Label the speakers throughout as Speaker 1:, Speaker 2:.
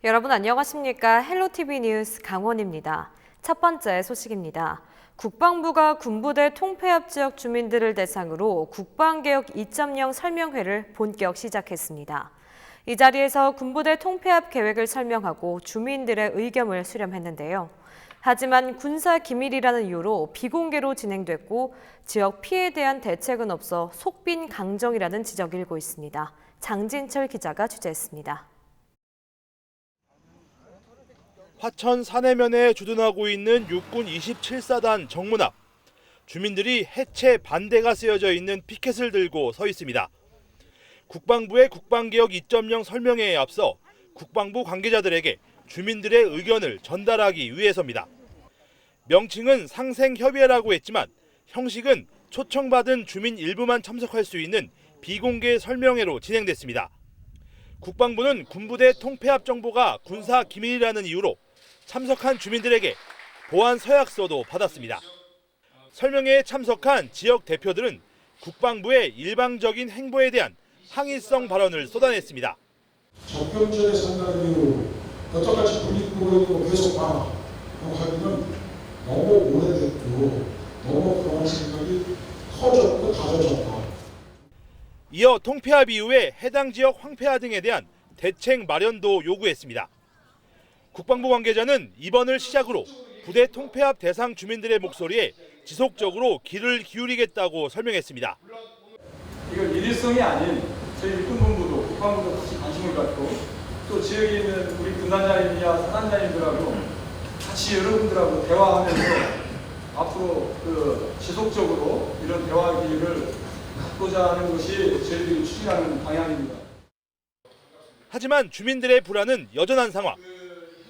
Speaker 1: 여러분 안녕하십니까? 헬로티비 뉴스 강원입니다. 첫 번째 소식입니다. 국방부가 군부대 통폐합 지역 주민들을 대상으로 국방개혁 2.0 설명회를 본격 시작했습니다. 이 자리에서 군부대 통폐합 계획을 설명하고 주민들의 의견을 수렴했는데요. 하지만 군사 기밀이라는 이유로 비공개로 진행됐고 지역 피해에 대한 대책은 없어 속빈 강정이라는 지적이 일고 있습니다. 장진철 기자가 취재했습니다.
Speaker 2: 화천 산해면에 주둔하고 있는 육군 27사단 정문 앞. 주민들이 해체 반대가 쓰여져 있는 피켓을 들고 서 있습니다. 국방부의 국방개혁 2.0 설명회에 앞서 국방부 관계자들에게 주민들의 의견을 전달하기 위해서입니다. 명칭은 상생협의회라고 했지만 형식은 초청받은 주민 일부만 참석할 수 있는 비공개 설명회로 진행됐습니다. 국방부는 군부대 통폐합 정보가 군사 기밀이라는 이유로 참석한 주민들에게 보안 서약서도 받았습니다. 설명회에 참석한 지역 대표들은 국방부의 일방적인 행보에 대한 항의성 발언을 쏟아냈습니다.
Speaker 3: 접견전에 상당한 이유 여태까지 군립부로 계속 하고 하기는 너무 오래됐고 너무 그런 생각이 커졌고 다져졌다.
Speaker 2: 이어 통폐합 이후에 해당 지역 황폐화 등에 대한 대책 마련도 요구했습니다. 국방부 관계자는 이번을 시작으로 부대 통폐합 대상 주민들의 목소리에 지속적으로 귀를 기울이겠다고 설명했습니다.
Speaker 4: 이건 일일성이 아닌 저희 육군본부도 국방부도 같이 관심을 갖고 또 지역에 있는 우리 군단장님이나 사단장님들하고 같이 여러분들하고 대화하면서 앞으로 지속적으로 이런 대화 기회를 갖고자 하는 것이 저희들이 추진하는 방향입니다.
Speaker 2: 하지만 주민들의 불안은 여전한 상황.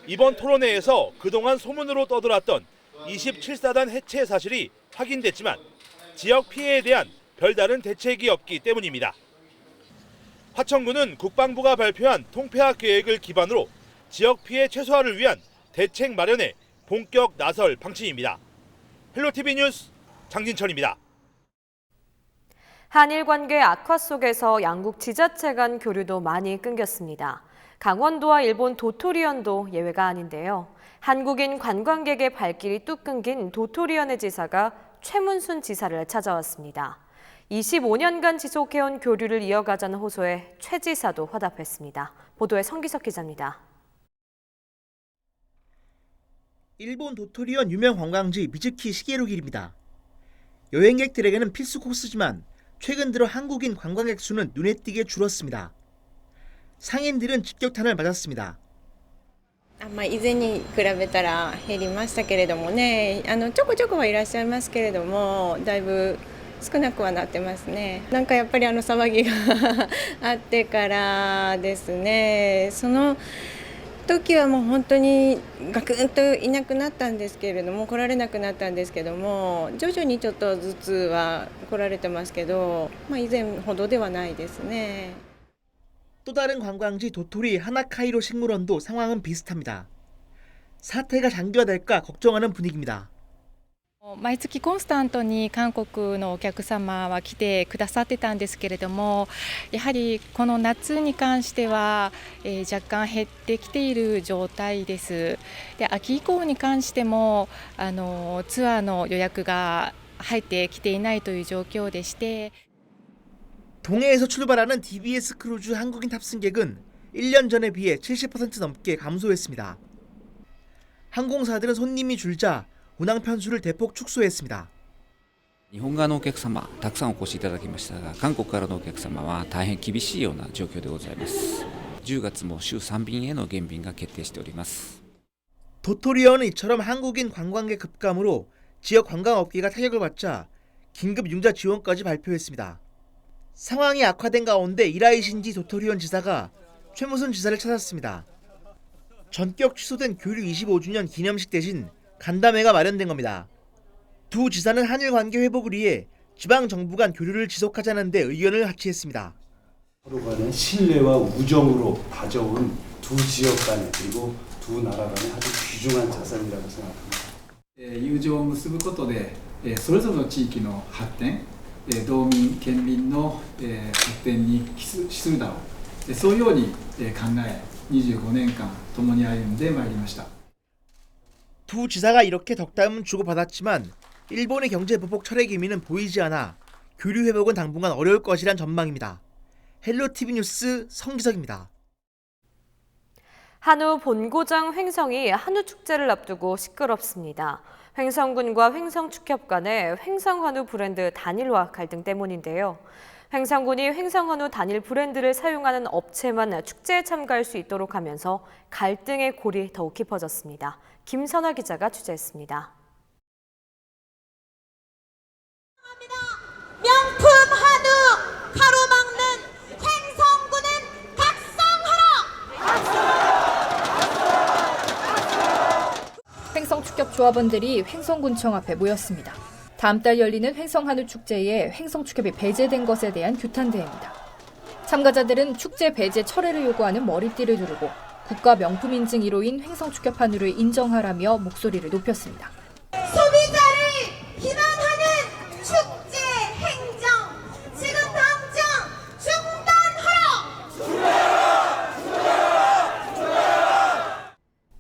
Speaker 2: 이번 토론회에서 그동안 소문으로 떠돌았던 27사단 해체 사실이 확인됐지만 지역 피해에 대한 별다른 대책이 없기 때문입니다. 화천군은 국방부가 발표한 통폐합 계획을 기반으로 지역 피해 최소화를 위한 대책 마련에 본격 나설 방침입니다. 헬로티비 뉴스 장진철입니다.
Speaker 1: 한일 관계 악화 속에서 양국 지자체 간 교류도 많이 끊겼습니다. 강원도와 일본 도토리현도 예외가 아닌데요. 한국인 관광객의 발길이 뚝 끊긴 도토리현의 지사가 최문순 지사를 찾아왔습니다. 25년간 지속해온 교류를 이어가자는 호소에 최 지사도 화답했습니다. 보도에 성기석 기자입니다.
Speaker 5: 일본 도토리현 유명 관광지 미즈키 시게루길입니다. 여행객들에게는 필수 코스지만 최근 들어 한국인 관광객 수는 눈에 띄게 줄었습니다. 상인들은 직격탄을 맞았습니다.
Speaker 6: 以前に比べたら減りましたけれどもね、ちょこちょこはいらっしゃいますけれども、だいぶ少なくはなってますね。なんかやっぱり騒ぎがあってからですね、その時はもう本当にガクンといなくなったんですけれども、来られなくなったんですけども、徐々にちょっとずつは来られてますけど、以前ほどではないですね。
Speaker 5: 또 다른 관광지 도토리 하나카이로 식물원도 상황은 비슷합니다. 사태가 장기화될까 걱정하는 분위기입니다.
Speaker 7: 毎月コンスタントに韓国のお客様は来てくださってたんですけれども、やはりこの夏に関しては、若干減ってきている状態です。で、秋以降に関してもツアーの予約が入ってきていないという状況でして。
Speaker 5: 동해에서 출발하는 DBS 크루즈 한국인 탑승객은 1년 전에 비해 70% 넘게 감소했습니다. 항공사들은 손님이 줄자 운항 편수를 대폭 축소했습니다.
Speaker 8: 日本側のお客様たくさんお越しいただきましたが、韓国からのお客様は大変厳しいような状況でございます。10月も週3便への減便が決定しております。
Speaker 5: 도토리현은 이처럼 한국인 관광객 급감으로 지역 관광업계가 타격을 받자 긴급 융자 지원까지 발표했습니다. 상황이 악화된 가운데 이라이 신지 도토리현 지사가 최무순 지사를 찾았습니다. 전격 취소된 교류 25주년 기념식 대신 간담회가 마련된 겁니다. 두 지사는 한일 관계 회복을 위해 지방 정부 간 교류를 지속하자는 데 의견을 합치했습니다.
Speaker 9: 서로 간의 신뢰와 우정으로 다져온 두 지역 간의 그리고 두 나라 간의 아주 귀중한 자산이라고 생각합니다.
Speaker 4: 友情を結ぶことでそれぞれの地域の発展、道民県民の発展に資するだろう、そういうように考25年間共に歩んでまいりました。
Speaker 5: 두 지사가 이렇게 덕담은 주고받았지만 일본의 경제 보복 철회 기미는 보이지 않아 교류 회복은 당분간 어려울 것이란 전망입니다. 헬로티비 뉴스 성기석입니다.
Speaker 1: 한우 본고장 횡성이 한우 축제를 앞두고 시끄럽습니다. 횡성군과 횡성축협 간의 횡성한우 브랜드 단일화 갈등 때문인데요. 횡성군이 횡성한우 단일 브랜드를 사용하는 업체만 축제에 참가할 수 있도록 하면서 갈등의 골이 더욱 깊어졌습니다. 김선화 기자가 취재했습니다.
Speaker 10: 명품 한우 가로막는 횡성군은 각성하라!
Speaker 11: 횡성축협 조합원들이 횡성군청 앞에 모였습니다. 다음 달 열리는 횡성한우 축제에 횡성축협이 배제된 것에 대한 규탄대회입니다. 참가자들은 축제 배제 철회를 요구하는 머리띠를 두르고 국가 명품 인증 1호인 횡성축협 한우를 인정하라며 목소리를 높였습니다.
Speaker 10: 소비자를 비난하는 축제 행정 지금 당장 중단하라!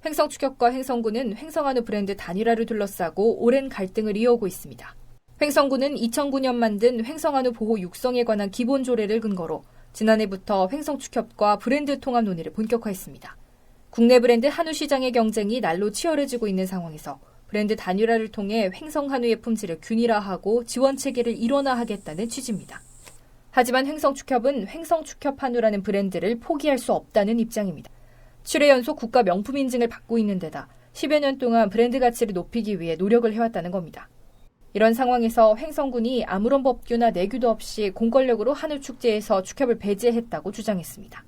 Speaker 11: 횡성축협과 횡성군은 횡성한우 브랜드 단일화를 둘러싸고 오랜 갈등을 이어오고 있습니다. 횡성군은 2009년 만든 횡성한우 보호 육성에 관한 기본 조례를 근거로 지난해부터 횡성축협과 브랜드 통합 논의를 본격화했습니다. 국내 브랜드 한우 시장의 경쟁이 날로 치열해지고 있는 상황에서 브랜드 단일화를 통해 횡성한우의 품질을 균일화하고 지원 체계를 일원화하겠다는 취지입니다. 하지만 횡성축협은 횡성축협 한우라는 브랜드를 포기할 수 없다는 입장입니다. 7회 연속 국가 명품 인증을 받고 있는 데다 10여 년 동안 브랜드 가치를 높이기 위해 노력을 해왔다는 겁니다. 이런 상황에서 횡성군이 아무런 법규나 내규도 없이 공권력으로 한우 축제에서 축협을 배제했다고 주장했습니다.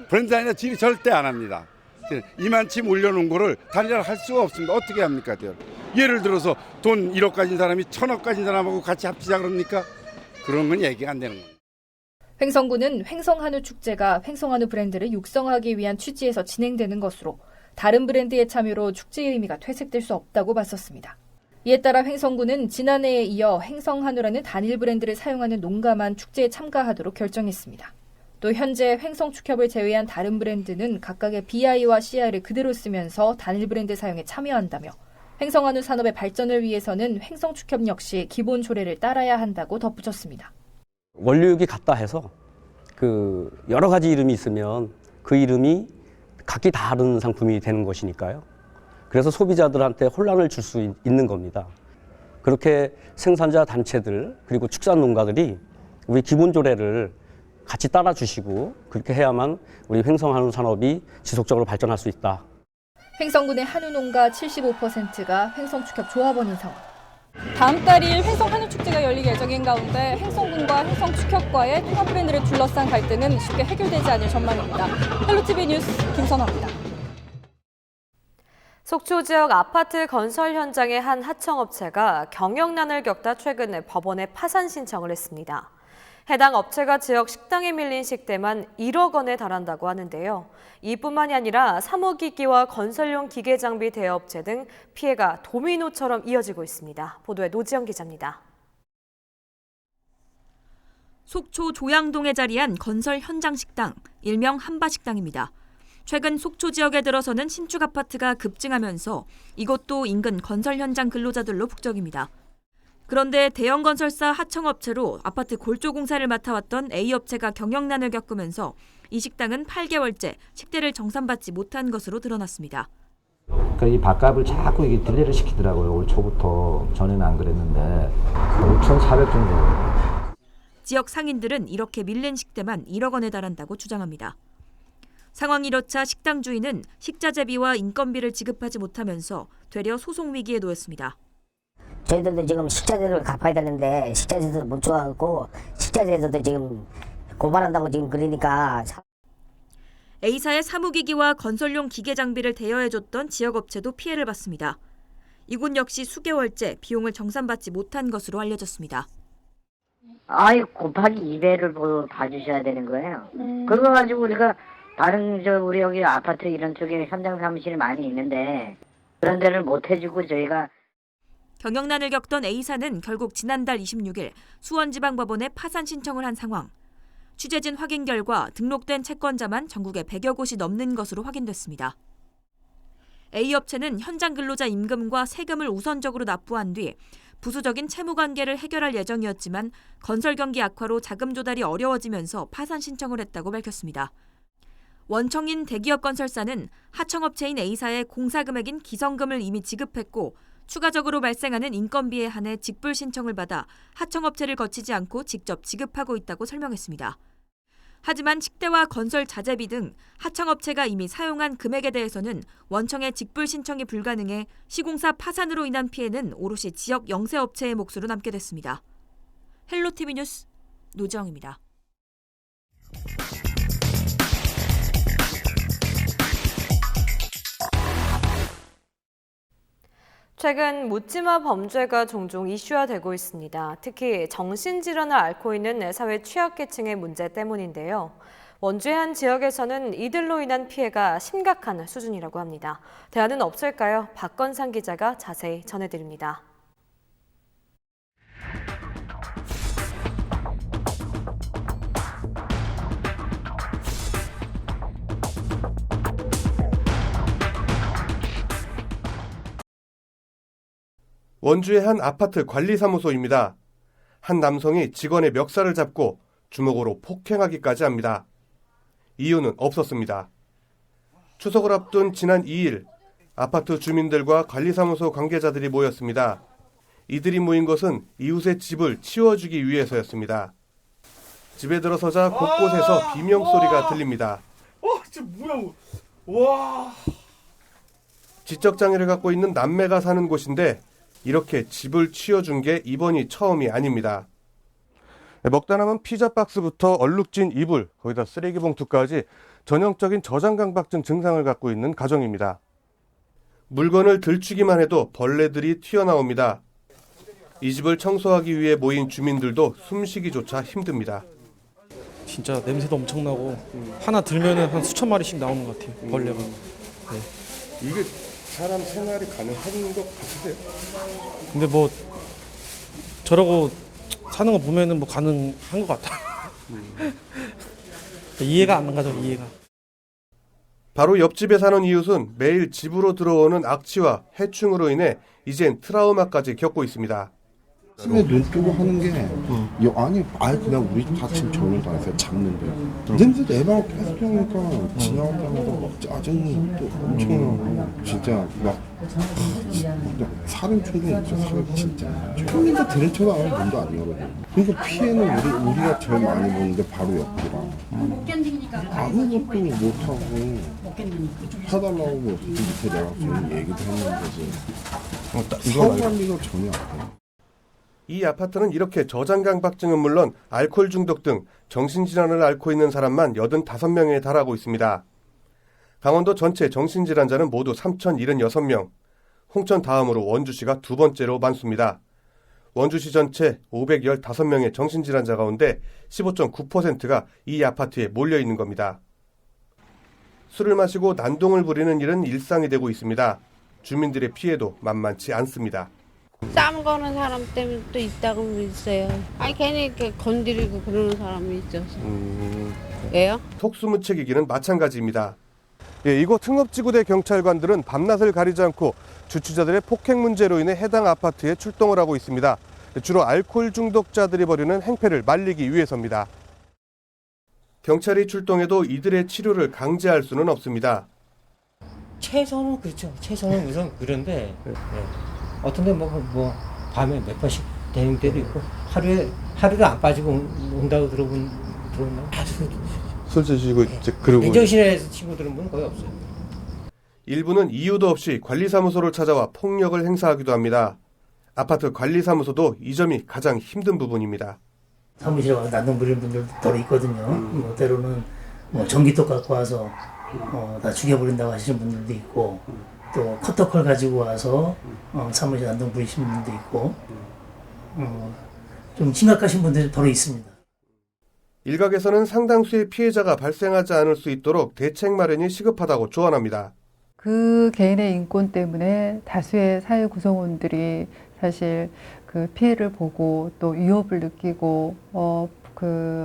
Speaker 12: 브랜드 단일화 질의 절대 안 합니다. 이만치 올려놓은 거를 단일화를 할 수가 없습니다. 어떻게 합니까? 예를 들어서 돈 1억 가진 사람이 1,000억 가진 사람하고 같이 합치자 그럽니까? 그런 건 얘기가 안 되는 겁니다.
Speaker 11: 횡성군은 횡성한우 축제가 횡성한우 브랜드를 육성하기 위한 취지에서 진행되는 것으로 다른 브랜드의 참여로 축제의 의미가 퇴색될 수 없다고 맞섰습니다. 이에 따라 횡성군은 지난해에 이어 횡성한우라는 단일 브랜드를 사용하는 농가만 축제에 참가하도록 결정했습니다. 또 현재 횡성축협을 제외한 다른 브랜드는 각각의 BI와 CI를 그대로 쓰면서 단일 브랜드 사용에 참여한다며 횡성한우 산업의 발전을 위해서는 횡성축협 역시 기본 조례를 따라야 한다고 덧붙였습니다.
Speaker 13: 원료육이 같다 해서 여러 가지 이름이 있으면 그 이름이 각기 다른 상품이 되는 것이니까요. 그래서 소비자들한테 혼란을 줄 수 있는 겁니다. 그렇게 생산자 단체들 그리고 축산농가들이 우리 기본 조례를 같이 따라주시고 그렇게 해야만 우리 횡성한우 산업이 지속적으로 발전할 수 있다.
Speaker 11: 횡성군의 한우 농가 75%가 횡성축협 조합원인 상황.
Speaker 14: 다음 달일 횡성한우 축제가 열릴 예정인 가운데 횡성군과 횡성축협과의 통합 브랜드를 둘러싼 갈등은 쉽게 해결되지 않을 전망입니다. 헬로티비 뉴스 김선화입니다.
Speaker 1: 속초 지역 아파트 건설 현장의 한 하청업체가 경영난을 겪다 최근 법원에 파산 신청을 했습니다. 해당 업체가 지역 식당에 밀린 식대만 1억 원에 달한다고 하는데요. 이뿐만이 아니라 사무기기와 건설용 기계 장비 대여업체 등 피해가 도미노처럼 이어지고 있습니다. 보도에 노지영 기자입니다.
Speaker 15: 속초 조양동에 자리한 건설 현장 식당, 일명 한바식당입니다. 최근 속초 지역에 들어서는 신축 아파트가 급증하면서 이곳도 인근 건설 현장 근로자들로 북적입니다. 그런데 대형 건설사 하청업체로 아파트 골조 공사를 맡아왔던 A업체가 경영난을 겪으면서 이 식당은 8개월째 식대를 정산받지 못한 것으로 드러났습니다.
Speaker 16: 그러니까 이 밥값을 자꾸 이게 딜레이를 시키더라고요. 올 초부터. 전에는 안 그랬는데 5,400 정도.
Speaker 15: 지역 상인들은 이렇게 밀린 식대만 1억 원에 달한다고 주장합니다. 상황이 이렇자 식당 주인은 식자재비와 인건비를 지급하지 못하면서 되려 소송 위기에 놓였습니다.
Speaker 17: 저희들도 지금 식자재를 갚아야 되는데 식자재도 못 줘갖고 식자재에서도 지금 고발한다고 지금 그러니까.
Speaker 15: A사의 사무기기와 건설용 기계 장비를 대여해줬던 지역업체도 피해를 봤습니다. 이곳 역시 수개월째 비용을 정산받지 못한 것으로 알려졌습니다.
Speaker 17: 아이 곱하기 2배를 봐주셔야 되는 거예요. 그거 가지고 우리가 다른 우리 여기 아파트 이런 쪽에 현장 사무실이 많이 있는데 그런 데를 못 해주고 저희가.
Speaker 15: 경영난을 겪던 A사는 결국 지난달 26일 수원지방법원에 파산 신청을 한 상황. 취재진 확인 결과 등록된 채권자만 전국에 100여 곳이 넘는 것으로 확인됐습니다. A업체는 현장 근로자 임금과 세금을 우선적으로 납부한 뒤 부수적인 채무 관계를 해결할 예정이었지만 건설 경기 악화로 자금 조달이 어려워지면서 파산 신청을 했다고 밝혔습니다. 원청인 대기업 건설사는 하청업체인 A사에 공사 금액인 기성금을 이미 지급했고 추가적으로 발생하는 인건비에 한해 직불 신청을 받아 하청업체를 거치지 않고 직접 지급하고 있다고 설명했습니다. 하지만 식대와 건설 자재비 등 하청업체가 이미 사용한 금액에 대해서는 원청의 직불 신청이 불가능해 시공사 파산으로 인한 피해는 오롯이 지역 영세업체의 몫으로 남게 됐습니다. 헬로티비 뉴스 노지영입니다.
Speaker 1: 최근 묻지마 범죄가 종종 이슈화되고 있습니다. 특히 정신질환을 앓고 있는 사회 취약계층의 문제 때문인데요. 원주의 한 지역에서는 이들로 인한 피해가 심각한 수준이라고 합니다. 대안은 없을까요? 박건상 기자가 자세히 전해드립니다.
Speaker 18: 원주의 한 아파트 관리사무소입니다. 한 남성이 직원의 멱살을 잡고 주먹으로 폭행하기까지 합니다. 이유는 없었습니다. 추석을 앞둔 지난 2일 아파트 주민들과 관리사무소 관계자들이 모였습니다. 이들이 모인 것은 이웃의 집을 치워주기 위해서였습니다. 집에 들어서자 곳곳에서 비명소리가 들립니다.
Speaker 2: 진짜 뭐야? 와.
Speaker 18: 지적장애를 갖고 있는 남매가 사는 곳인데 이렇게 집을 치워준 게 이번이 처음이 아닙니다. 먹다 남은 피자 박스부터 얼룩진 이불, 거기다 쓰레기 봉투까지 전형적인 저장강박증 증상을 갖고 있는 가정입니다. 물건을 들추기만 해도 벌레들이 튀어나옵니다. 이 집을 청소하기 위해 모인 주민들도 숨쉬기조차 힘듭니다.
Speaker 19: 진짜 냄새도 엄청나고 하나 들면은 한 수천 마리씩 나오는 것 같아요. 벌레가. 네.
Speaker 18: 이게 사람 생활이 가능한 것 같으세요?
Speaker 19: 근데 뭐 저러고 사는 거 보면은 뭐 가능한 것 같아. 이해가 안 가죠, 이해가.
Speaker 18: 바로 옆집에 사는 이웃은 매일 집으로 들어오는 악취와 해충으로 인해 이젠 트라우마까지 겪고 있습니다.
Speaker 20: 아침에 눈 뜨고 하는 게 아니 그냥 우리 집 아침 정리도 안 했어요. 잡는데 냄새 내방 계속 하니까 지나갈 때마다 막 짜증이 또 엄청나고 진짜 막 사람 충동이 있죠. 사람 진짜 총인데 들은 안 하면 문도 안 열어요. 그러니까 피해는 우리가 제일 많이 보는데 바로 옆이라 아무것도 못하고 해달라고 밑에 내가 얘기도 했는데 사후 관리가 전혀 안 돼요.
Speaker 18: 이 아파트는 이렇게 저장강박증은 물론 알코올 중독 등 정신질환을 앓고 있는 사람만 85명에 달하고 있습니다. 강원도 전체 정신질환자는 모두 3,076명, 홍천 다음으로 원주시가 두 번째로 많습니다. 원주시 전체 515명의 정신질환자 가운데 15.9%가 이 아파트에 몰려 있는 겁니다. 술을 마시고 난동을 부리는 일은 일상이 되고 있습니다. 주민들의 피해도 만만치 않습니다.
Speaker 21: 쌈 거는 사람 때문에 또 있다고 있어요. 아니 괜히 이렇게 건드리고 그러는 사람이 있어서. 왜요?
Speaker 18: 속수무책이기는 마찬가지입니다. 이곳 흥업지구대 경찰관들은 밤낮을 가리지 않고 주취자들의 폭행 문제로 인해 해당 아파트에 출동을 하고 있습니다. 주로 알코올 중독자들이 벌이는 행패를 말리기 위해서입니다. 경찰이 출동해도 이들의 치료를 강제할 수는 없습니다.
Speaker 22: 최소는 그렇죠. 최소는 우선 그런데 어떤 데 뭐 밤에 몇 번씩 되는 때도 있고 하루도 안 빠지고 온다고 들었나?
Speaker 18: 술 드시고 이제 그러고
Speaker 22: 맨정신에 친구들은 뭐 거의 없어요.
Speaker 18: 일부는 이유도 없이 관리사무소를 찾아와 폭력을 행사하기도 합니다. 아파트 관리사무소도 이 점이 가장 힘든 부분입니다.
Speaker 23: 사무실에 와서 난동 부리는 분들도 더 있거든요. 뭐 때로는 뭐 전기톱 갖고 와서 다 죽여버린다고 하시는 분들도 있고 또 커터컬 가지고 와서 사무실 난동 부리시는 분도 있고 좀 심각하신 분들이 더러 있습니다.
Speaker 18: 일각에서는 상당수의 피해자가 발생하지 않을 수 있도록 대책 마련이 시급하다고 조언합니다.
Speaker 24: 그 개인의 인권 때문에 다수의 사회 구성원들이 사실 그 피해를 보고 또 위협을 느끼고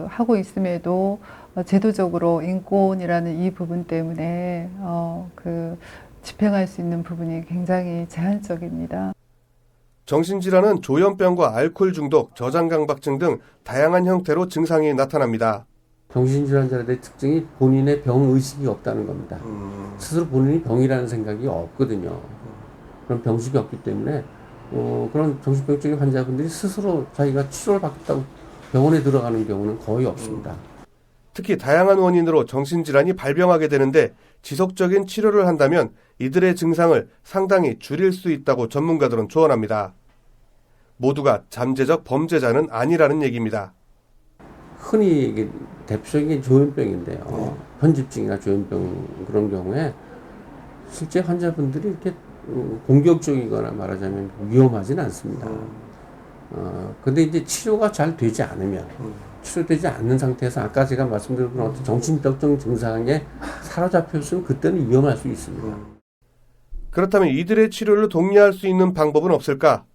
Speaker 24: 하고 있음에도 제도적으로 인권이라는 이 부분 때문에 집행할 수 있는 부분이 굉장히 제한적입니다.
Speaker 18: 정신질환은 조현병과 알코올 중독, 저장강박증 등 다양한 형태로 증상이 나타납니다.
Speaker 3: 정신질환자들의 특징이 본인의 병의식이 없다는 겁니다. 스스로 본인이 병이라는 생각이 없거든요. 그런 병식이 없기 때문에 그런 정신병적인 환자분들이 스스로 자기가 치료를 받겠다고 병원에 들어가는 경우는 거의 없습니다.
Speaker 18: 특히 다양한 원인으로 정신질환이 발병하게 되는데 지속적인 치료를 한다면 이들의 증상을 상당히 줄일 수 있다고 전문가들은 조언합니다. 모두가 잠재적 범죄자는 아니라는 얘기입니다.
Speaker 3: 흔히 대표적인 조현병인데요. 편집증이나 조현병 그런 경우에 실제 환자분들이 이렇게 공격적이거나 말하자면 위험하진 않습니다. 근데 이제 치료가 잘 되지 않으면, 치료되지 않는 상태에서 아까 제가 말씀드린 그런 어떤 정신병적 증상에 사로잡혔으면 그때는 위험할 수 있습니다.
Speaker 18: 그렇다면 이들의 치료를 독려할 수 있는 방법은 없을까?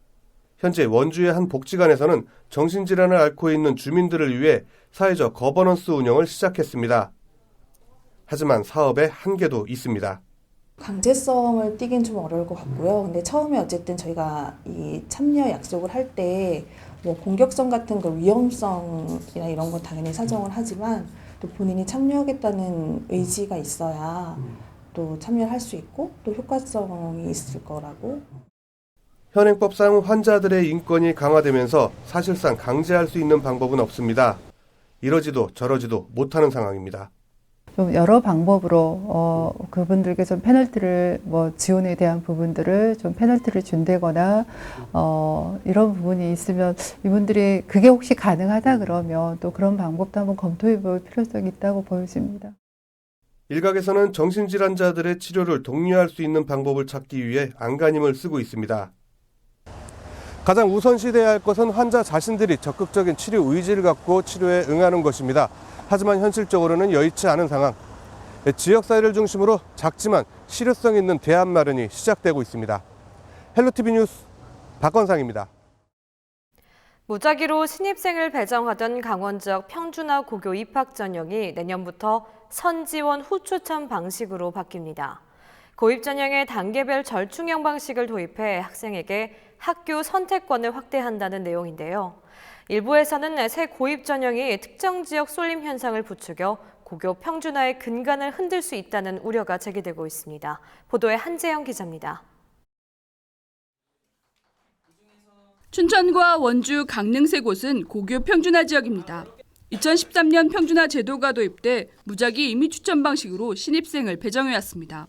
Speaker 18: 현재 원주의 한 복지관에서는 정신질환을 앓고 있는 주민들을 위해 사회적 거버넌스 운영을 시작했습니다. 하지만 사업에 한계도 있습니다.
Speaker 6: 강제성을 띠긴 좀 어려울 것 같고요. 근데 처음에 어쨌든 저희가 이 참여 약속을 할 때 뭐 공격성 같은 그 위험성이나 이런 건 당연히 사정을 하지만 또 본인이 참여하겠다는 의지가 있어야 또 참여를 할 수 있고 또 효과성이 있을 거라고.
Speaker 18: 현행법상 환자들의 인권이 강화되면서 사실상 강제할 수 있는 방법은 없습니다. 이러지도 저러지도 못하는 상황입니다.
Speaker 24: 좀 여러 방법으로 그분들께 좀 페널티를 지원에 대한 부분들을 좀 페널티를 준다거나 이런 부분이 있으면 이분들이 그게 혹시 가능하다 그러면 또 그런 방법도 한번 검토해 볼 필요성이 있다고 보여집니다.
Speaker 18: 일각에서는 정신질환자들의 치료를 독려할 수 있는 방법을 찾기 위해 안간힘을 쓰고 있습니다. 가장 우선시돼야 할 것은 환자 자신들이 적극적인 치료 의지를 갖고 치료에 응하는 것입니다. 하지만 현실적으로는 여의치 않은 상황. 지역사회를 중심으로 작지만 실효성 있는 대안 마련이 시작되고 있습니다. 헬로티비 뉴스 박건상입니다.
Speaker 1: 무작위로 신입생을 배정하던 강원 지역 평준화 고교 입학 전형이 내년부터 선지원 후추천 방식으로 바뀝니다. 고입 전형의 단계별 절충형 방식을 도입해 학생에게 학교 선택권을 확대한다는 내용인데요. 일부에서는 새 고입 전형이 특정 지역 쏠림 현상을 부추겨 고교 평준화의 근간을 흔들 수 있다는 우려가 제기되고 있습니다. 보도에 한재영 기자입니다.
Speaker 7: 춘천과 원주, 강릉 세 곳은 고교 평준화 지역입니다. 2013년 평준화 제도가 도입돼 무작위 임의 추천 방식으로 신입생을 배정해왔습니다.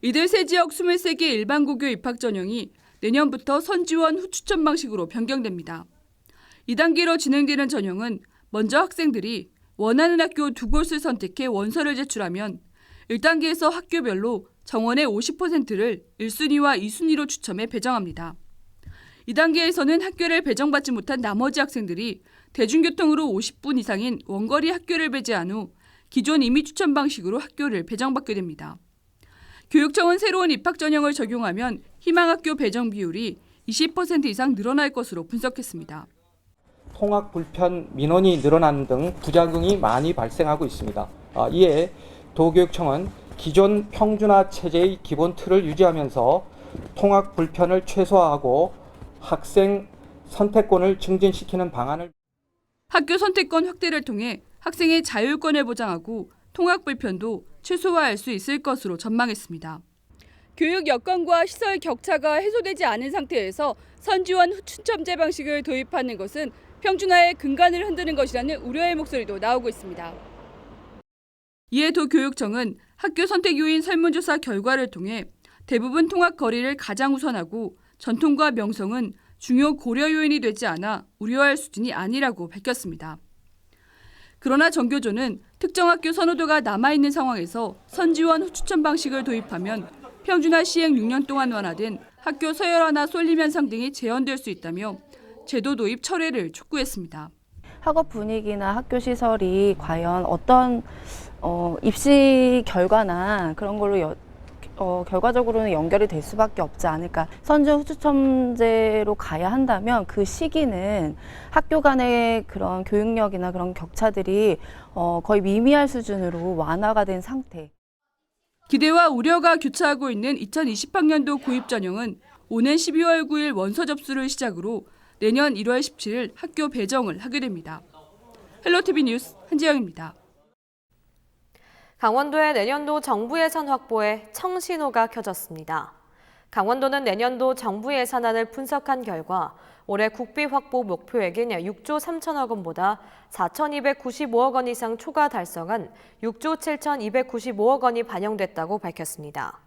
Speaker 7: 이들 세 지역 23개 일반 고교 입학 전형이 내년부터 선지원 후추천 방식으로 변경됩니다. 2단계로 진행되는 전형은 먼저 학생들이 원하는 학교 2곳을 선택해 원서를 제출하면 1단계에서 학교별로 정원의 50%를 1순위와 2순위로 추첨해 배정합니다. 2단계에서는 학교를 배정받지 못한 나머지 학생들이 대중교통으로 50분 이상인 원거리 학교를 배제한 후 기존 임의 추천 방식으로 학교를 배정받게 됩니다. 교육청은 새로운 입학 전형을 적용하면 희망학교 배정 비율이 20% 이상 늘어날 것으로 분석했습니다.
Speaker 8: 통학 불편 민원이 늘어나는 등 부작용이 많이 발생하고 있습니다. 이에 도교육청은 기존 평준화 체제의 기본 틀을 유지하면서 통학 불편을 최소화하고 학생 선택권을 증진시키는 방안을
Speaker 7: 학교 선택권 확대를 통해 학생의 자율권을 보장하고 통학 불편도 최소화할 수 있을 것으로 전망했습니다. 교육 여건과 시설 격차가 해소되지 않은 상태에서 선지원 후추첨제 방식을 도입하는 것은 평준화의 근간을 흔드는 것이라는 우려의 목소리도 나오고 있습니다. 이에 도교육청은 학교 선택 요인 설문조사 결과를 통해 대부분 통학 거리를 가장 우선하고 전통과 명성은 중요 고려 요인이 되지 않아 우려할 수준이 아니라고 밝혔습니다. 그러나 정교조는 특정 학교 선호도가 남아있는 상황에서 선지원 후추천 방식을 도입하면 평준화 시행 6년 동안 완화된 학교 서열화나 쏠림 현상 등이 재현될 수 있다며 제도 도입 철회를 촉구했습니다.
Speaker 25: 학업 분위기나 학교 시설이 과연 어떤 입시 결과나 그런 걸로 결과적으로는 연결이 될 수밖에 없지 않을까. 선제 후추첨제로 가야 한다면 그 시기는 학교 간의 그런 교육력이나 그런 격차들이 거의 미미할 수준으로 완화가 된 상태.
Speaker 7: 기대와 우려가 교차하고 있는 2020학년도 고입 전형은 오는 12월 9일 원서 접수를 시작으로 내년 1월 17일 학교 배정을 하게 됩니다. 헬로티비 뉴스 한지영입니다.
Speaker 1: 강원도의 내년도 정부 예산 확보에 청신호가 켜졌습니다. 강원도는 내년도 정부 예산안을 분석한 결과 올해 국비 확보 목표액인 6조 3천억 원보다 4,295억 원 이상 초과 달성한 6조 7,295억 원이 반영됐다고 밝혔습니다.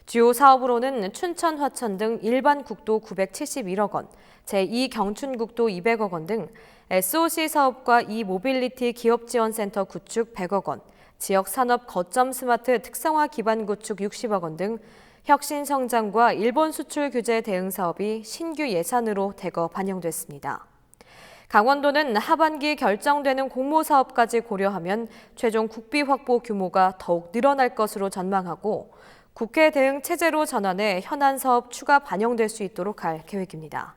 Speaker 1: 주요 사업으로는 춘천, 화천 등 일반 국도 971억 원, 제2경춘국도 200억 원 등 SOC 사업과 이모빌리티 기업지원센터 구축 100억 원, 지역산업 거점 스마트 특성화 기반 구축 60억 원 등 혁신 성장과 일본 수출 규제 대응 사업이 신규 예산으로 대거 반영됐습니다. 강원도는 하반기 결정되는 공모 사업까지 고려하면 최종 국비 확보 규모가 더욱 늘어날 것으로 전망하고 국회 대응 체제로 전환해 현안 사업 추가 반영될 수 있도록 할 계획입니다.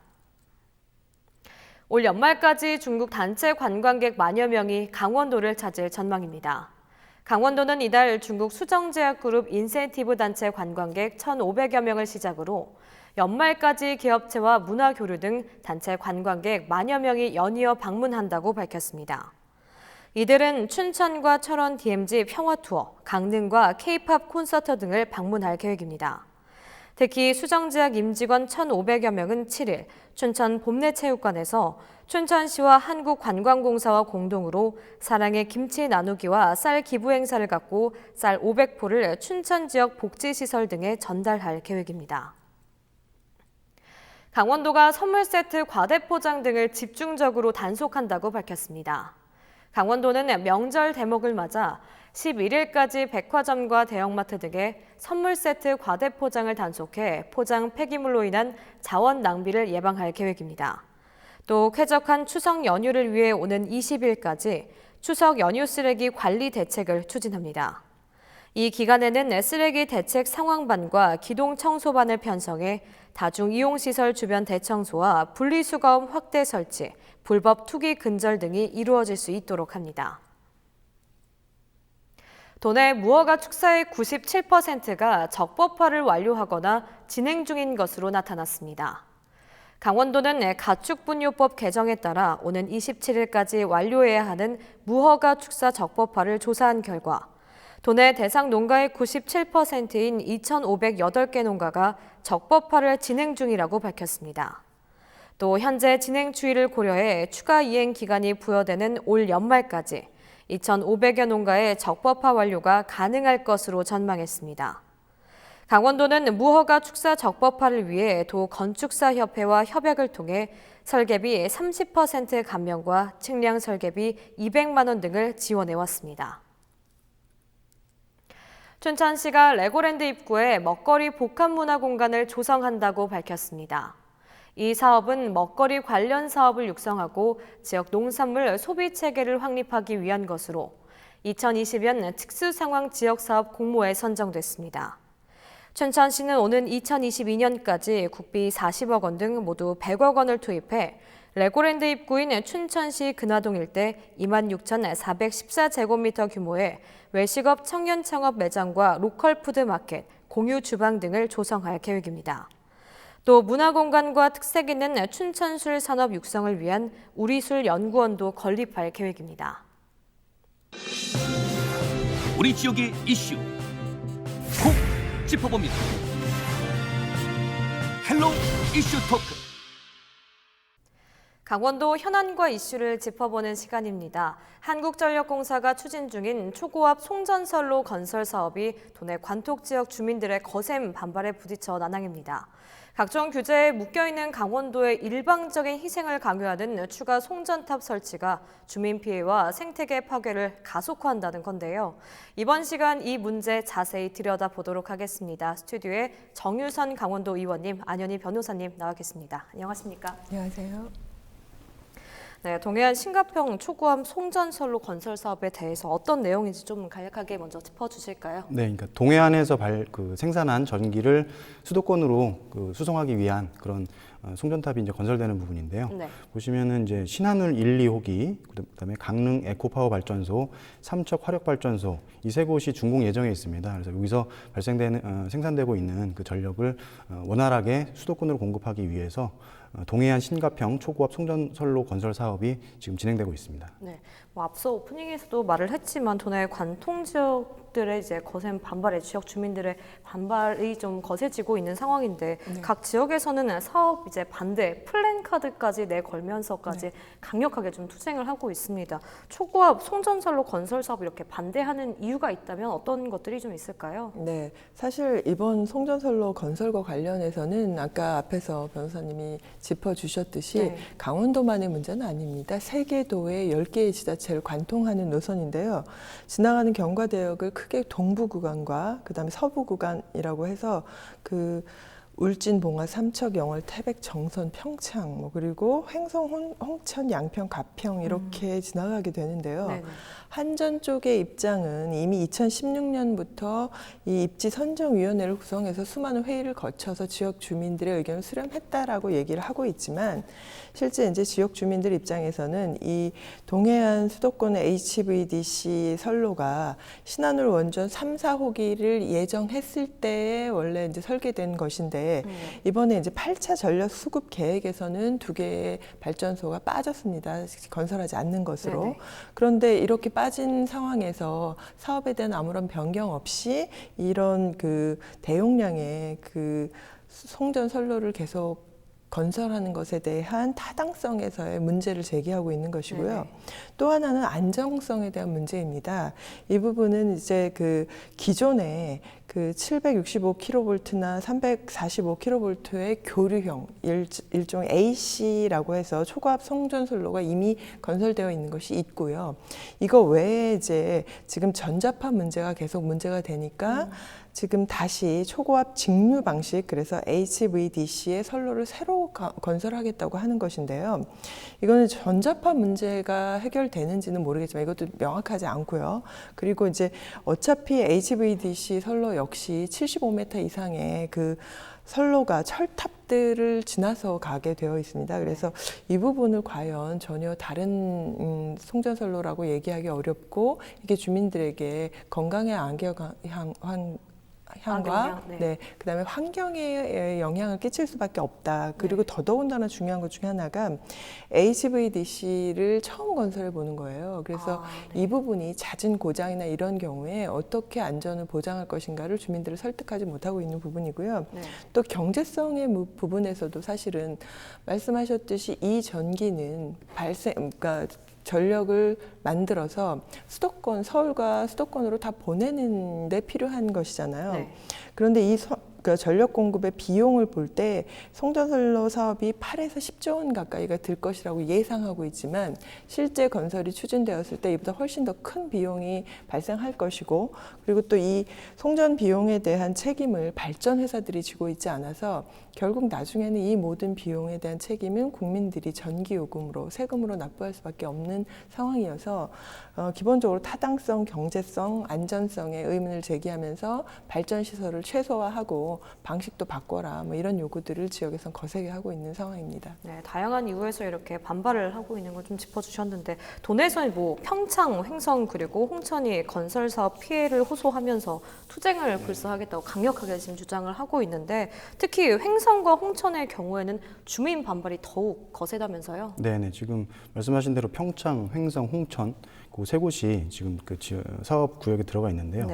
Speaker 1: 올 연말까지 중국 단체 관광객 만여 명이 강원도를 찾을 전망입니다. 강원도는 이달 중국 수정제약그룹 인센티브 단체 관광객 1,500여 명을 시작으로 연말까지 기업체와 문화교류 등 단체 관광객 만여 명이 연이어 방문한다고 밝혔습니다. 이들은 춘천과 철원 DMZ 평화투어, 강릉과 K-팝 콘서트 등을 방문할 계획입니다. 특히 수정제약 임직원 1,500여 명은 7일 춘천 봄내체육관에서 춘천시와 한국관광공사와 공동으로 사랑의 김치 나누기와 쌀 기부 행사를 갖고 쌀 500포를 춘천 지역 복지시설 등에 전달할 계획입니다. 강원도가 선물 세트 과대 포장 등을 집중적으로 단속한다고 밝혔습니다. 강원도는 명절 대목을 맞아 11일까지 백화점과 대형마트 등에 선물 세트 과대 포장을 단속해 포장 폐기물로 인한 자원 낭비를 예방할 계획입니다. 또 쾌적한 추석 연휴를 위해 오는 20일까지 추석 연휴 쓰레기 관리 대책을 추진합니다. 이 기간에는 쓰레기 대책 상황반과 기동 청소반을 편성해 다중이용시설 주변 대청소와 분리수거함 확대 설치, 불법 투기 근절 등이 이루어질 수 있도록 합니다. 도내 무허가 축사의 97%가 적법화를 완료하거나 진행 중인 것으로 나타났습니다. 강원도는 가축분뇨법 개정에 따라 오는 27일까지 완료해야 하는 무허가 축사 적법화를 조사한 결과 도내 대상 농가의 97%인 2,508개 농가가 적법화를 진행 중이라고 밝혔습니다. 또 현재 진행 추이를 고려해 추가 이행 기간이 부여되는 올 연말까지 2,500여 농가의 적법화 완료가 가능할 것으로 전망했습니다. 강원도는 무허가 축사 적법화를 위해 도 건축사협회와 협약을 통해 설계비 30% 감면과 측량 설계비 200만 원 등을 지원해 왔습니다. 춘천시가 레고랜드 입구에 먹거리 복합문화 공간을 조성한다고 밝혔습니다. 이 사업은 먹거리 관련 사업을 육성하고 지역 농산물 소비 체계를 확립하기 위한 것으로 2020년 특수상황 지역사업 공모에 선정됐습니다. 춘천시는 오는 2022년까지 국비 40억 원 등 모두 100억 원을 투입해 레고랜드 입구인 춘천시 근화동 일대 26,414제곱미터 규모의 외식업 청년 창업 매장과 로컬푸드 마켓, 공유 주방 등을 조성할 계획입니다. 또 문화공간과 특색 있는 춘천술 산업 육성을 위한 우리술 연구원도 건립할 계획입니다.
Speaker 4: 우리 지역의 이슈 콕 짚어봅니다. 헬로 이슈 토크.
Speaker 1: 강원도 현안과 이슈를 짚어보는 시간입니다. 한국전력공사가 추진 중인 초고압 송전선로 건설 사업이 도내 관톡 지역 주민들의 거센 반발에 부딪혀 난항입니다. 각종 규제에 묶여있는 강원도의 일방적인 희생을 강요하는 추가 송전탑 설치가 주민 피해와 생태계 파괴를 가속화한다는 건데요. 이번 시간 이 문제 자세히 들여다보도록 하겠습니다. 스튜디오에 정유선 강원도 의원님, 안현희 변호사님 나와 계십니다. 안녕하십니까?
Speaker 5: 안녕하세요.
Speaker 1: 네, 동해안 신가평 초고압 송전선로 건설 사업에 대해서 어떤 내용인지 좀 간략하게 먼저 짚어주실까요?
Speaker 5: 네, 그러니까 동해안에서 생산한 전기를 수도권으로 수송하기 위한 그런 송전탑이 이제 건설되는 부분인데요.
Speaker 1: 네.
Speaker 5: 보시면은 이제 신한울 1, 2호기, 그다음에 강릉 에코파워 발전소, 삼척 화력 발전소 이 세 곳이 준공 예정에 있습니다. 그래서 여기서 생산되고 있는 그 전력을 원활하게 수도권으로 공급하기 위해서 동해안 신가평 초고압 송전선로 건설 사업이 지금 진행되고 있습니다.
Speaker 1: 네, 뭐 앞서 오프닝에서도 말을 했지만 도내 관통 지역들의 이제 거센 반발에 지역 주민들의 반발이 좀 거세지고 있는 상황인데 각 지역에서는 사업 이제 반대 플랜카드까지 내걸면서까지 강력하게 좀 투쟁을 하고 있습니다. 초고압 송전선로 건설 사업 이렇게 반대하는 이유가 있다면 어떤 것들이 좀 있을까요?
Speaker 9: 네, 사실 이번 송전선로 건설과 관련해서는 아까 앞에서 변호사님이 짚어주셨듯이 강원도만의 문제는 아닙니다. 세 개 도의 10개의 지자체를 관통하는 노선인데요. 지나가는 경과대역을 크게 동부 구간과 그다음에 서부 구간이라고 해서 울진, 봉화, 삼척, 영월, 태백, 정선, 평창, 그리고 횡성, 홍천, 양평, 가평 이렇게 지나가게 되는데요.
Speaker 1: 네네.
Speaker 9: 한전 쪽의 입장은 이미 2016년부터 이 입지 선정위원회를 구성해서 수많은 회의를 거쳐서 지역 주민들의 의견을 수렴했다라고 얘기를 하고 있지만 실제 이제 지역 주민들 입장에서는 이 동해안 수도권의 HVDC 선로가 신한울 원전 3, 4호기를 예정했을 때에 원래 이제 설계된 것인데 이번에 이제 8차 전력 수급 계획에서는 2개의 발전소가 빠졌습니다. 건설하지 않는 것으로. 네네. 그런데 이렇게 빠진 상황에서 사업에 대한 아무런 변경 없이 이런 대용량의 송전 선로를 계속 건설하는 것에 대한 타당성에서의 문제를 제기하고 있는 것이고요. 또 하나는 안정성에 대한 문제입니다. 이 부분은 이제 기존에 765kV나 345kV의 교류형 일종의 AC라고 해서 초고압 송전선로가 이미 건설되어 있는 것이 있고요. 이거 외에 이제 지금 전자파 문제가 계속 문제가 되니까 지금 다시 초고압 직류 방식, 그래서 HVDC의 선로를 새로 건설하겠다고 하는 것인데요. 이거는 전자파 문제가 해결되는지는 모르겠지만 이것도 명확하지 않고요. 그리고 이제 어차피 HVDC 선로 역시 75m 이상의 선로가 철탑들을 지나서 가게 되어 있습니다. 그래서 이 부분을 과연 전혀 다른 송전선로라고 얘기하기 어렵고 이게 주민들에게 건강에 향과 그다음에 환경에 영향을 끼칠 수밖에 없다. 그리고 더더군다나 중요한 것 중에 하나가 HVDC를 처음 건설해 보는 거예요. 그래서 이 부분이 잦은 고장이나 이런 경우에 어떻게 안전을 보장할 것인가를 주민들을 설득하지 못하고 있는 부분이고요. 또 경제성의 부분에서도 사실은 말씀하셨듯이 이 전기는 그러니까 전력을 만들어서 서울과 수도권으로 다 보내는 데 필요한 것이잖아요. 그런데 이 전력 공급의 비용을 볼 때 송전선로 사업이 8에서 10조 원 가까이가 들 것이라고 예상하고 있지만 실제 건설이 추진되었을 때 이보다 훨씬 더 큰 비용이 발생할 것이고, 그리고 또 이 송전 비용에 대한 책임을 발전 회사들이 지고 있지 않아서 결국 나중에는 이 모든 비용에 대한 책임은 국민들이 전기요금으로 세금으로 납부할 수밖에 없는 상황이어서 기본적으로 타당성, 경제성, 안전성에 의문을 제기하면서 발전 시설을 최소화하고 방식도 바꿔라 이런 요구들을 지역에선 거세게 하고 있는 상황입니다.
Speaker 1: 네, 다양한 이유에서 이렇게 반발을 하고 있는 걸 좀 짚어주셨는데 도내에서는 횡성, 횡성 그리고 홍천이 건설 사업 피해를 호소하면서 투쟁을 불사하겠다고 강력하게 지금 주장을 하고 있는데 특히 횡성과 홍천의 경우에는 주민 반발이 더욱 거세다면서요?
Speaker 5: 네, 지금 말씀하신 대로 평창, 횡성, 홍천 그 세 곳이 지금 사업 구역에 들어가 있는데요.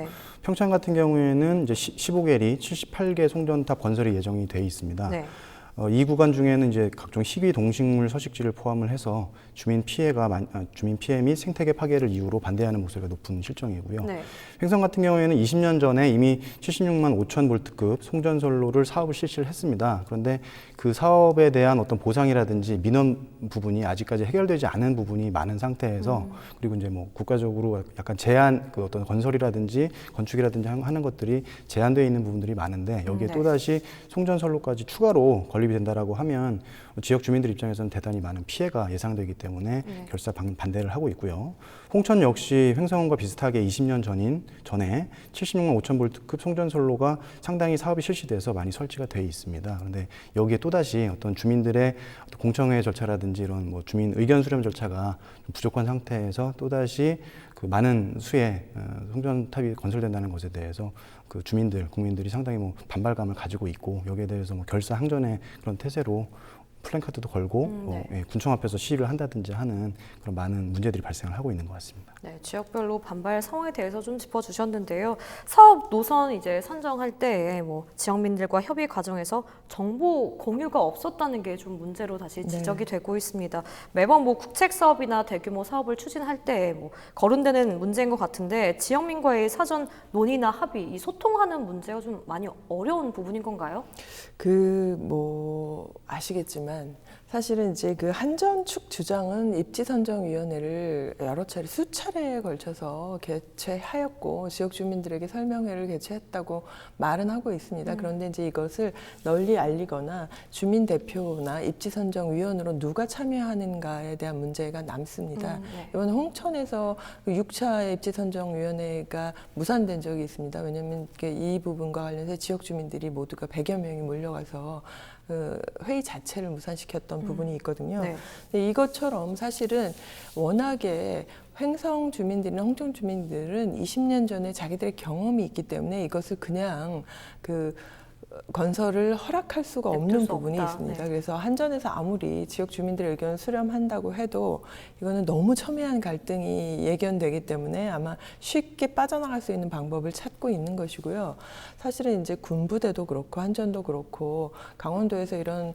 Speaker 5: 평창 같은 경우에는 이제 15개리 78개 송전탑 건설이 예정이 돼 있습니다. 이 구간 중에는 이제 각종 희귀 동식물 서식지를 포함을 해서 주민 피해 및 생태계 파괴를 이유로 반대하는 목소리가 높은 실정이고요. 횡성 같은 경우에는 20년 전에 이미 76만 5천 볼트급 송전선로를 사업을 실시를 했습니다. 그런데 그 사업에 대한 어떤 보상이라든지 민원 부분이 아직까지 해결되지 않은 부분이 많은 상태에서 그리고 이제 국가적으로 약간 제한 어떤 건설이라든지 건축이라든지 하는 것들이 제한되어 있는 부분들이 많은데 여기에 또다시 송전선로까지 추가로 건립 돌입이 된다라고 하면 지역 주민들 입장에서는 대단히 많은 피해가 예상되기 때문에 결사 반대를 하고 있고요. 홍천 역시 횡성원과 비슷하게 20년 전에 76만 5천 볼트급 송전선로가 상당히 사업이 실시돼서 많이 설치가 돼 있습니다. 그런데 여기에 또다시 어떤 주민들의 공청회 절차라든지 이런 뭐 주민 의견 수렴 절차가 좀 부족한 상태에서 또다시 그 많은 수의 송전탑이 건설된다는 것에 대해서 그 국민들이 상당히 뭐 반발감을 가지고 있고, 여기에 대해서 뭐 결사항전의 그런 태세로 플랜카드도 걸고 군청 앞에서 시위를 한다든지 하는 그런 많은 문제들이 발생을 하고 있는 것 같습니다.
Speaker 1: 네, 지역별로 반발 상황에 대해서 좀 짚어주셨는데요. 사업 노선 이제 선정할 때 뭐 지역민들과 협의 과정에서 정보 공유가 없었다는 게 좀 문제로 다시 지적이 되고 있습니다. 매번 뭐 국책 사업이나 대규모 사업을 추진할 때 뭐 거론되는 문제인 것 같은데, 지역민과의 사전 논의나 합의, 이 소통하는 문제가 좀 많이 어려운 부분인 건가요?
Speaker 9: 아시겠지만 사실은 이제 그 한전 측 주장은 입지선정위원회를 수차례에 걸쳐서 개최하였고 지역 주민들에게 설명회를 개최했다고 말은 하고 있습니다. 그런데 이제 이것을 널리 알리거나 주민 대표나 입지선정위원으로 누가 참여하는가에 대한 문제가 남습니다. 이번 홍천에서 6차 입지선정위원회가 무산된 적이 있습니다. 왜냐하면 이 부분과 관련해서 지역 주민들이 모두가 100여 명이 몰려가서 회의 자체를 무산시켰던 부분이 있거든요. 근데 이것처럼 사실은 워낙에 횡성 주민들이나 홍천 주민들은 20년 전에 자기들의 경험이 있기 때문에 이것을 그냥 건설을 허락할 수가 없는 부분이 있습니다. 그래서 한전에서 아무리 지역 주민들의 의견을 수렴한다고 해도 이거는 너무 첨예한 갈등이 예견되기 때문에 아마 쉽게 빠져나갈 수 있는 방법을 찾고 있는 것이고요. 사실은 이제 군부대도 그렇고 한전도 그렇고 강원도에서 이런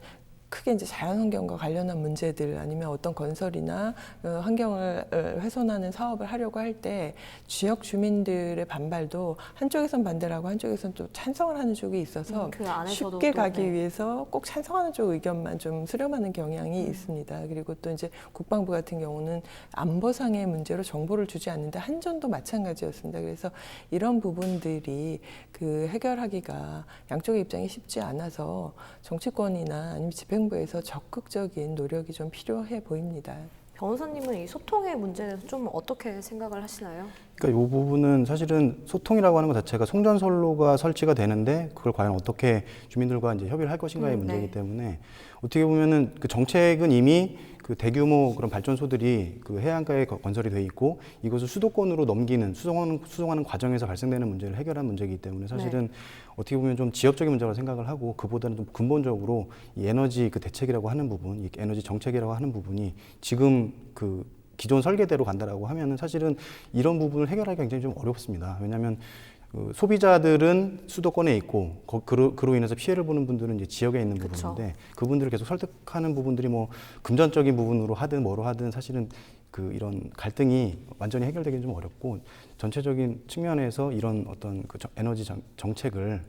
Speaker 9: 크게 이제 자연환경과 관련한 문제들 아니면 어떤 건설이나 환경을 훼손하는 사업을 하려고 할 때 지역 주민들의 반발도 한쪽에선 반대를 하고 한쪽에선 또 찬성을 하는 쪽이 있어서 쉽게 가기 위해서 꼭 찬성하는 쪽 의견만 좀 수렴하는 경향이 있습니다. 그리고 또 이제 국방부 같은 경우는 안보상의 문제로 정보를 주지 않는데 한전도 마찬가지였습니다. 그래서 이런 부분들이 해결하기가 양쪽의 입장이 쉽지 않아서 정치권이나 아니면 집행부에서 적극적인 노력이 좀 필요해 보입니다.
Speaker 1: 변호사님은 이 소통의 문제에 대해서 좀 어떻게 생각을 하시나요?
Speaker 5: 그러니까 이 부분은 사실은 소통이라고 하는 것 자체가 송전선로가 설치가 되는데 그걸 과연 어떻게 주민들과 이제 협의를 할 것인가의 문제이기 때문에 어떻게 보면은 그 정책은 이미 그 대규모 그런 발전소들이 그 해안가에 건설이 돼 있고 이것을 수도권으로 넘기는 수송하는 과정에서 발생되는 문제를 해결한 문제이기 때문에 사실은 어떻게 보면 좀 지역적인 문제라고 생각을 하고 그보다는 좀 근본적으로 이 에너지 그 대책이라고 하는 부분, 이 에너지 정책이라고 하는 부분이 지금 그 기존 설계대로 간다라고 하면은 사실은 이런 부분을 해결하기가 굉장히 좀 어렵습니다. 왜냐하면 소비자들은 수도권에 있고 그로 인해서 피해를 보는 분들은 이제 지역에 있는 부분인데 그분들을 계속 설득하는 부분들이 뭐 금전적인 부분으로 하든 뭐로 하든 사실은 이런 갈등이 완전히 해결되기는 좀 어렵고 전체적인 측면에서 이런 어떤 에너지 정책을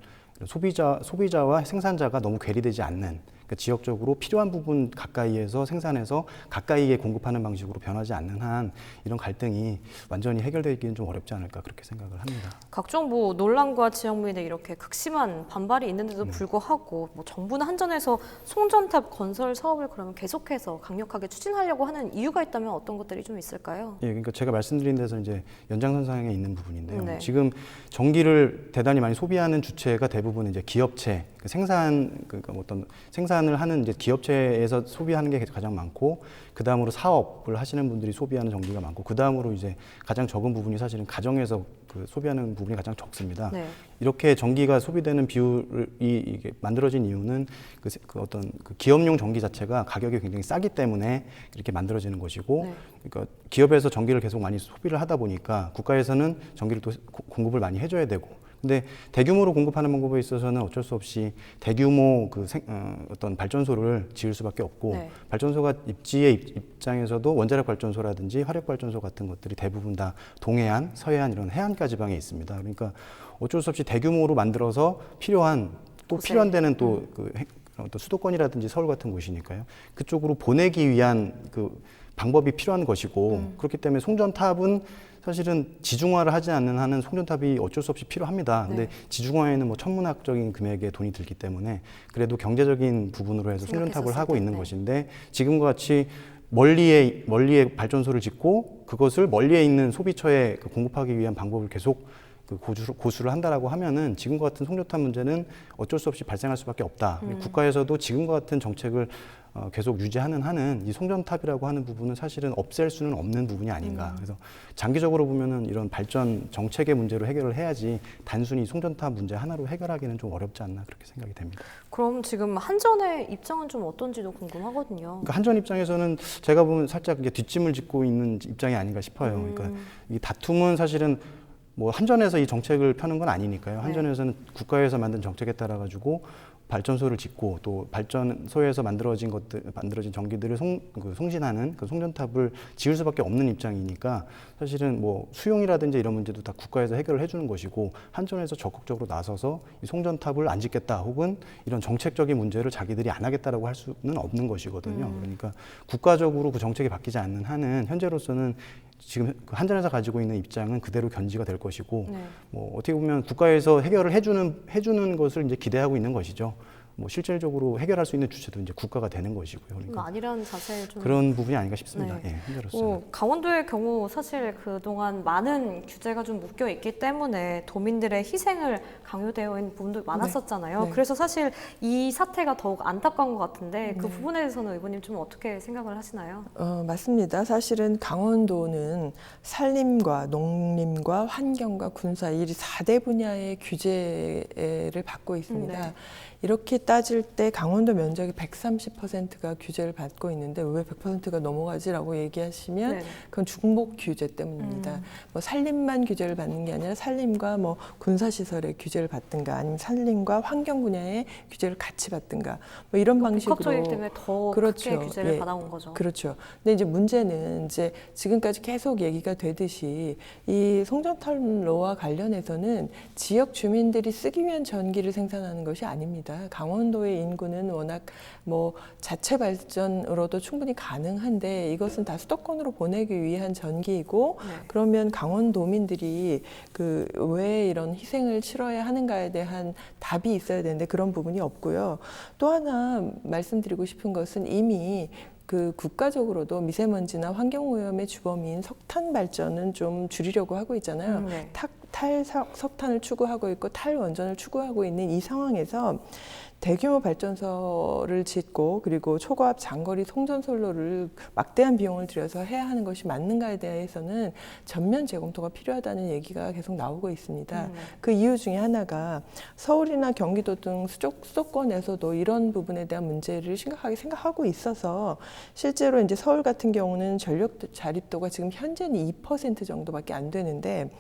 Speaker 5: 소비자와 생산자가 너무 괴리되지 않는 지역적으로 필요한 부분 가까이에서 생산해서 가까이에 공급하는 방식으로 변하지 않는 한 이런 갈등이 완전히 해결되기는 좀 어렵지 않을까 그렇게 생각을 합니다.
Speaker 1: 각종 뭐 논란과 지역민의 이렇게 극심한 반발이 있는데도 불구하고 뭐 정부는 한전에서 송전탑 건설 사업을 그러면 계속해서 강력하게 추진하려고 하는 이유가 있다면 어떤 것들이 좀 있을까요?
Speaker 5: 예, 그러니까 제가 말씀드린 데서 이제 연장선상에 있는 부분인데요. 지금 전기를 대단히 많이 소비하는 주체가 대부분 이제 기업체, 그러니까 어떤 생산을 하는 이제 기업체에서 소비하는 게 가장 많고, 그 다음으로 사업을 하시는 분들이 소비하는 전기가 많고, 그 다음으로 이제 가장 적은 부분이 사실은 가정에서 소비하는 부분이 가장 적습니다. 이렇게 전기가 소비되는 비율이 이게 만들어진 이유는 어떤 기업용 전기 자체가 가격이 굉장히 싸기 때문에 이렇게 만들어지는 것이고, 그러니까 기업에서 전기를 계속 많이 소비를 하다 보니까 국가에서는 전기를 또 공급을 많이 해줘야 되고. 근데 대규모로 공급하는 방법에 있어서는 어쩔 수 없이 대규모 어떤 발전소를 지을 수밖에 없고, 발전소가 입지의 입장에서도 원자력 발전소라든지 화력 발전소 같은 것들이 대부분 다 동해안, 서해안 이런 해안가 지방에 있습니다. 그러니까 어쩔 수 없이 대규모로 만들어서 필요한 데는 또 어떤 수도권이라든지 서울 같은 곳이니까요. 그쪽으로 보내기 위한 방법이 필요한 것이고 그렇기 때문에 송전탑은 사실은 지중화를 하지 않는 한은 송전탑이 어쩔 수 없이 필요합니다. 근데 지중화에는 뭐 천문학적인 금액의 돈이 들기 때문에 그래도 경제적인 부분으로 해서 송전탑을 하고 있는 것인데 지금과 같이 멀리에 발전소를 짓고 그것을 멀리에 있는 소비처에 공급하기 위한 방법을 계속 고수를 한다라고 하면은 지금과 같은 송전탑 문제는 어쩔 수 없이 발생할 수밖에 없다. 국가에서도 지금과 같은 정책을 계속 유지하는 한은 이 송전탑이라고 하는 부분은 사실은 없앨 수는 없는 부분이 아닌가. 그래서 장기적으로 보면은 이런 발전 정책의 문제로 해결을 해야지 단순히 송전탑 문제 하나로 해결하기는 좀 어렵지 않나 그렇게 생각이 됩니다.
Speaker 1: 그럼 지금 한전의 입장은 좀 어떤지도 궁금하거든요.
Speaker 5: 그러니까 한전 입장에서는 제가 보면 살짝 이게 뒷짐을 짓고 있는 입장이 아닌가 싶어요. 그러니까 이 다툼은 사실은 뭐 한전에서 이 정책을 펴는 건 아니니까요. 한전에서는 국가에서 만든 정책에 따라 가지고 발전소를 짓고 또 발전소에서 만들어진 전기들을 송신하는 그 송전탑을 지을 수밖에 없는 입장이니까 사실은 뭐 수용이라든지 이런 문제도 다 국가에서 해결을 해주는 것이고 한전에서 적극적으로 나서서 이 송전탑을 안 짓겠다 혹은 이런 정책적인 문제를 자기들이 안 하겠다라고 할 수는 없는 것이거든요. 그러니까 국가적으로 그 정책이 바뀌지 않는 한은 현재로서는 지금 한전에서 가지고 있는 입장은 그대로 견지가 될 것이고 뭐 어떻게 보면 국가에서 해결을 해주는 것을 이제 기대하고 있는 것이죠. 뭐 실질적으로 해결할 수 있는 주체도 이제 국가가 되는 것이고요. 그러니까
Speaker 1: 아니라는 자세 좀
Speaker 5: 그런 부분이 아닌가 싶습니다. 예, 현재로서는.
Speaker 1: 강원도의 경우 사실 그동안 많은 규제가 좀 묶여 있기 때문에 도민들의 희생을 강요되어 있는 부분도 많았었잖아요. 그래서 사실 이 사태가 더욱 안타까운 것 같은데 그 부분에 대해서는 의원님 좀 어떻게 생각을 하시나요?
Speaker 9: 맞습니다. 사실은 강원도는 산림과 농림과 환경과 군사 이 4대 분야의 규제를 받고 있습니다. 이렇게 따질 때 강원도 면적의 130%가 규제를 받고 있는데 왜 100%가 넘어가지라고 얘기하시면 그건 중복 규제 때문입니다. 뭐 산림만 규제를 받는 게 아니라 산림과 뭐 군사시설의 규제를 받든가 아니면 산림과 환경 분야의 규제를 같이 받든가 뭐 이런 방식으로
Speaker 1: 복합적이기 때문에 더 크게 규제를 받아온 거죠.
Speaker 9: 그렇죠. 근데 이제 문제는 이제 지금까지 계속 얘기가 되듯이 이 송전탑로와 관련해서는 지역 주민들이 쓰기 위한 전기를 생산하는 것이 아닙니다. 강원도의 인구는 워낙 뭐 자체 발전으로도 충분히 가능한데 이것은 다 수도권으로 보내기 위한 전기이고 그러면 강원도민들이 그 왜 이런 희생을 치러야 하는가에 대한 답이 있어야 되는데 그런 부분이 없고요. 또 하나 말씀드리고 싶은 것은 이미 그 국가적으로도 미세먼지나 환경오염의 주범인 석탄 발전은 좀 줄이려고 하고 있잖아요. 탈석탄을 추구하고 있고 탈원전을 추구하고 있는 이 상황에서 대규모 발전소를 짓고 그리고 초고압 장거리 송전솔로를 막대한 비용을 들여서 해야 하는 것이 맞는가에 대해서는 전면 재검토가 필요하다는 얘기가 계속 나오고 있습니다. 그 이유 중에 하나가 서울이나 경기도 등 수도권에서도 이런 부분에 대한 문제를 심각하게 생각하고 있어서 실제로 이제 서울 같은 경우는 전력 자립도가 지금 현재는 2% 정도밖에 안 되는데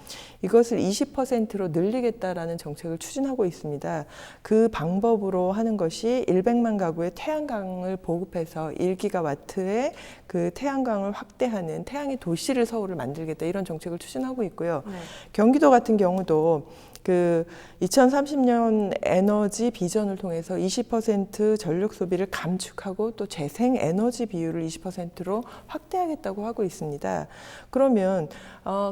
Speaker 9: 이것을 20%로 늘리겠다라는 정책을 추진하고 있습니다. 그 방법으로 하는 것이 100만 가구의 태양광을 보급해서 1기가와트의 그 태양광을 확대하는 태양의 도시를 서울을 만들겠다 이런 정책을 추진하고 있고요. 경기도 같은 경우도 그 2030년 에너지 비전을 통해서 20% 전력 소비를 감축하고 또 재생 에너지 비율을 20%로 확대하겠다고 하고 있습니다. 그러면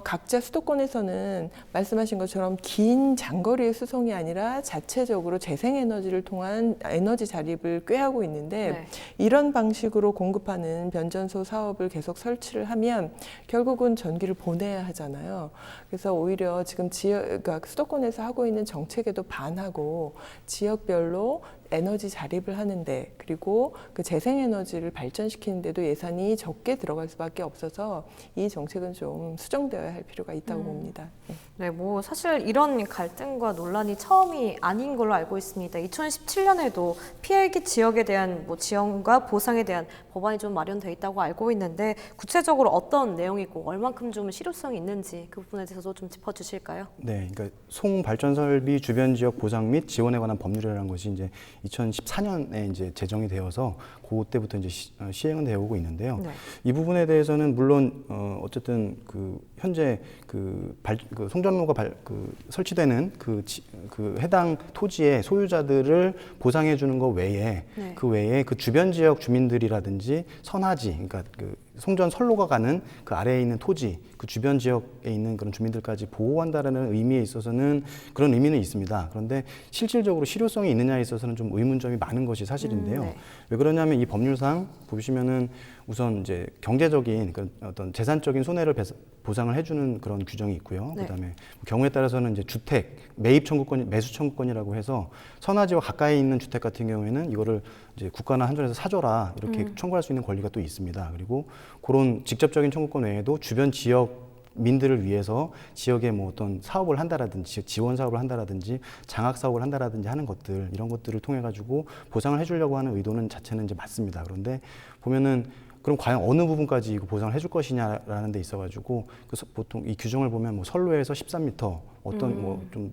Speaker 9: 각자 수도권에서는 말씀하신 것처럼 긴 장거리의 수송이 아니라 자체적으로 재생 에너지를 통한 에너지 자립을 꾀하고 있는데 이런 방식으로 공급하는 변전소 사업을 계속 설치를 하면 결국은 전기를 보내야 하잖아요. 그래서 오히려 지금 그러니까 수도권에서 하고 있는 정책에도 반하고 지역별로 에너지 자립을 하는데 그리고 그 재생에너지를 발전시키는 데도 예산이 적게 들어갈 수밖에 없어서 이 정책은 좀 수정되어야 할 필요가 있다고 봅니다.
Speaker 1: 네, 뭐 사실 이런 갈등과 논란이 처음이 아닌 걸로 알고 있습니다. 2017년에도 피해기 지역에 대한 뭐 지원과 보상에 대한 법안이 좀 마련돼 있다고 알고 있는데 구체적으로 어떤 내용이고 얼만큼 좀 실효성이 있는지 그 부분에 대해서도 좀 짚어주실까요?
Speaker 5: 네, 그러니까 송 발전 설비 주변 지역 보상 및 지원에 관한 법률이라는 것이 이제 2014년에 이제 제정이 되어서 그때부터 이제 시행은 되어 오고 있는데요. 이 부분에 대해서는 물론 어쨌든 그 현재 그 송전로가 설치되는 그 해당 토지의 소유자들을 보상해 주는 것 외에 그 외에 그 주변 지역 주민들이라든지 선하지 그러니까 그 송전 선로가 가는 그 아래에 있는 토지, 그 주변 지역에 있는 그런 주민들까지 보호한다라는 의미에 있어서는 그런 의미는 있습니다. 그런데 실질적으로 실효성이 있느냐에 있어서는 좀 의문점이 많은 것이 사실인데요.
Speaker 1: 네.
Speaker 5: 왜 그러냐면 이 법률상 보시면은 우선 이제 경제적인 그 어떤 재산적인 손해를 보상을 해주는 그런 규정이 있고요.
Speaker 1: 네.
Speaker 5: 그다음에 경우에 따라서는 이제 주택 매입 청구권, 매수 청구권이라고 해서 선화지와 가까이 있는 주택 같은 경우에는 이거를 이제 국가나 한전에서 사줘라 이렇게 청구할 수 있는 권리가 또 있습니다. 그리고 그런 직접적인 청구권 외에도 주변 지역 민들을 위해서 지역에 뭐 어떤 사업을 한다라든지 지원 사업을 한다라든지 장학 사업을 한다라든지 하는 것들 이런 것들을 통해 가지고 보상을 해주려고 하는 의도는 자체는 이제 맞습니다. 그런데 보면은 그럼 과연 어느 부분까지 이거 보상을 해줄 것이냐라는 데 있어가지고 보통 이 규정을 보면 뭐 선로에서 13m 어떤 뭐 좀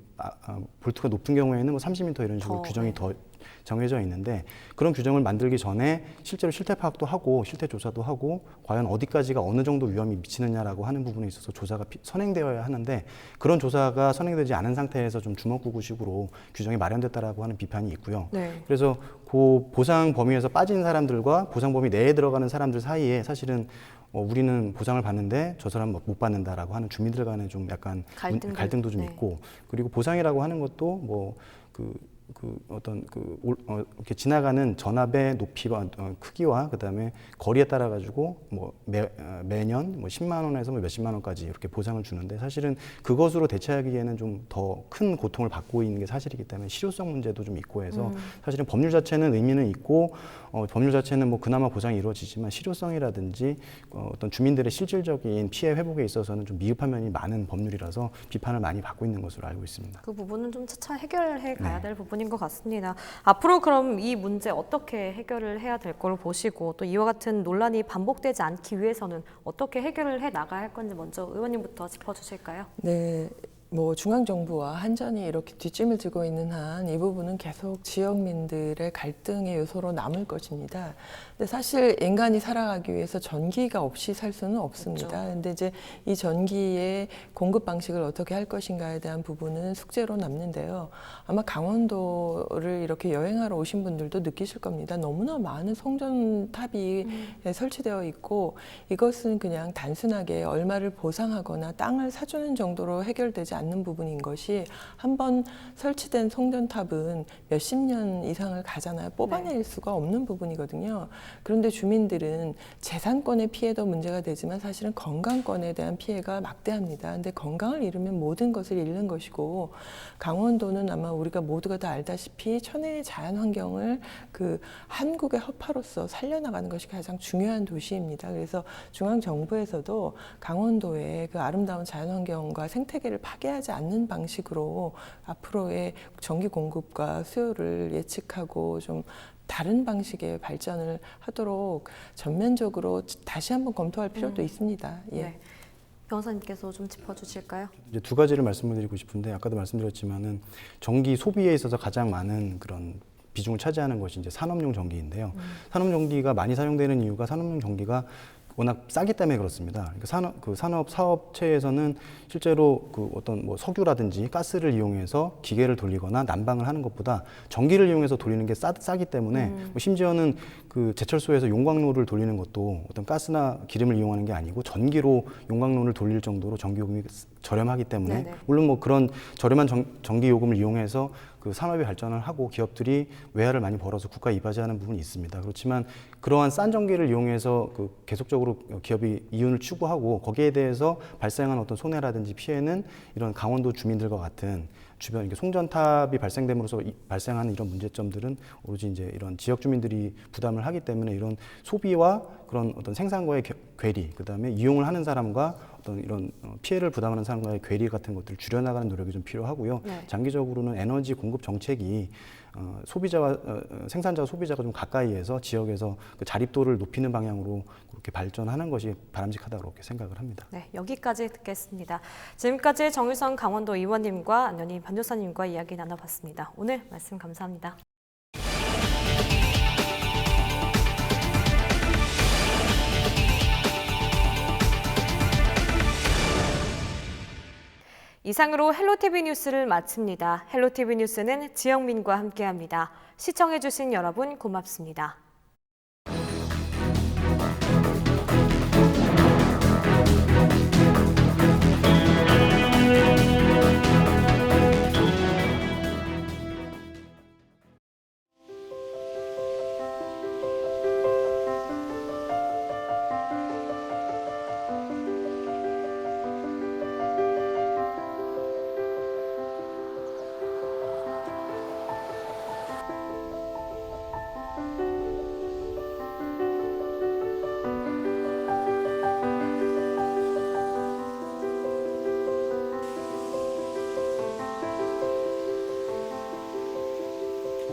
Speaker 5: 볼트가 높은 경우에는 뭐 30m 이런 식으로 규정이 더 정해져 있는데 그런 규정을 만들기 전에 실제로 실태 파악도 하고 실태 조사도 하고 과연 어디까지가 어느 정도 위험이 미치느냐라고 하는 부분에 있어서 조사가 선행되어야 하는데 그런 조사가 선행되지 않은 상태에서 좀 주먹구구식으로 규정이 마련됐다라고 하는 비판이 있고요.
Speaker 1: 네.
Speaker 5: 그래서 그 보상 범위에서 빠진 사람들과 보상 범위 내에 들어가는 사람들 사이에 사실은 우리는 보상을 받는데 저 사람은 못 받는다라고 하는 주민들 간에 좀 약간 갈등도 좀 있고 그리고 보상이라고 하는 것도 뭐 이렇게 지나가는 전압의 높이와 크기와 그다음에 거리에 따라 가지고 뭐 매년 뭐 10만 원에서 뭐 몇십만 원까지 이렇게 보상을 주는데 사실은 그것으로 대체하기에는 좀 더 큰 고통을 받고 있는 게 사실이기 때문에 실효성 문제도 좀 있고 해서 사실은 법률 자체는 의미는 있고 법률 자체는 뭐 그나마 보상이 이루어지지만 실효성이라든지 어떤 주민들의 실질적인 피해 회복에 있어서는 좀 미흡한 면이 많은 법률이라서 비판을 많이 받고 있는 것으로 알고 있습니다.
Speaker 1: 그 부분은 좀 차차 해결해 가야 될 부분인 것 같습니다. 앞으로 그럼 이 문제 어떻게 해결을 해야 될 걸로 보시고 또 이와 같은 논란이 반복되지 않기 위해서는 어떻게 해결을 해 나가야 할 건지 먼저 의원님부터 짚어주실까요?
Speaker 9: 네. 뭐 중앙정부와 한전이 이렇게 뒷짐을 지고 있는 한 이 부분은 계속 지역민들의 갈등의 요소로 남을 것입니다. 근데 사실 인간이 살아가기 위해서 전기가 없이 살 수는 없습니다. 그렇죠. 근데 이제 이 전기의 공급 방식을 어떻게 할 것인가에 대한 부분은 숙제로 남는데요. 아마 강원도를 이렇게 여행하러 오신 분들도 느끼실 겁니다. 너무나 많은 송전탑이 설치되어 있고 이것은 그냥 단순하게 얼마를 보상하거나 땅을 사주는 정도로 해결되지 않는 부분인 것이 한번 설치된 송전탑은 몇십 년 이상을 가잖아요. 뽑아낼 수가 없는 부분이거든요. 그런데 주민들은 재산권의 피해도 문제가 되지만 사실은 건강권에 대한 피해가 막대합니다. 근데 건강을 잃으면 모든 것을 잃는 것이고 강원도는 아마 우리가 모두가 다 알다시피 천혜의 자연환경을 그 한국의 허파로서 살려나가는 것이 가장 중요한 도시입니다. 그래서 중앙정부에서도 강원도의 그 아름다운 자연환경과 생태계를 파괴하지 않는 방식으로 앞으로의 전기 공급과 수요를 예측하고 좀 다른 방식의 발전을 하도록 전면적으로 다시 한번 검토할 필요도 있습니다. 예.
Speaker 1: 네. 변호사님께서 좀 짚어주실까요?
Speaker 5: 이제 두 가지를 말씀드리고 싶은데 아까도 말씀드렸지만은 전기 소비에 있어서 가장 많은 그런 비중을 차지하는 것이 이제 산업용 전기인데요. 산업 전기가 많이 사용되는 이유가 산업용 전기가 워낙 싸기 때문에 그렇습니다. 그러니까 산업 사업체에서는 실제로 그 어떤 뭐 석유라든지 가스를 이용해서 기계를 돌리거나 난방을 하는 것보다 전기를 이용해서 돌리는 게 싸기 때문에 뭐 심지어는 그 제철소에서 용광로를 돌리는 것도 어떤 가스나 기름을 이용하는 게 아니고 전기로 용광로를 돌릴 정도로 전기 요금이 저렴하기 때문에
Speaker 1: 네네.
Speaker 5: 물론 뭐 그런 저렴한 전기 요금을 이용해서 그 산업이 발전을 하고 기업들이 외화를 많이 벌어서 국가에 이바지하는 부분이 있습니다. 그렇지만 그러한 싼 전기를 이용해서 그 계속적으로 기업이 이윤을 추구하고 거기에 대해서 발생한 어떤 손해라든지 피해는 이런 강원도 주민들과 같은 주변 이렇게 송전탑이 발생됨으로써 발생하는 이런 문제점들은 오로지 이제 이런 지역 주민들이 부담을 하기 때문에 이런 소비와 그런 어떤 생산과의 괴리, 그다음에 이용을 하는 사람과 어떤 이런 피해를 부담하는 사람과의 괴리 같은 것들을 줄여나가는 노력이 좀 필요하고요.
Speaker 1: 네.
Speaker 5: 장기적으로는 에너지 공급 정책이 소비자와 생산자와 소비자가 좀 가까이에서 지역에서 그 자립도를 높이는 방향으로 그렇게 발전하는 것이 바람직하다고 그렇게 생각을 합니다.
Speaker 1: 네, 여기까지 듣겠습니다. 지금까지 정유성 강원도 의원님과 안현희 변호사님과 이야기 나눠봤습니다. 오늘 말씀 감사합니다. 이상으로 헬로티비 뉴스를 마칩니다. 헬로티비 뉴스는 지영민과 함께합니다. 시청해주신 여러분 고맙습니다.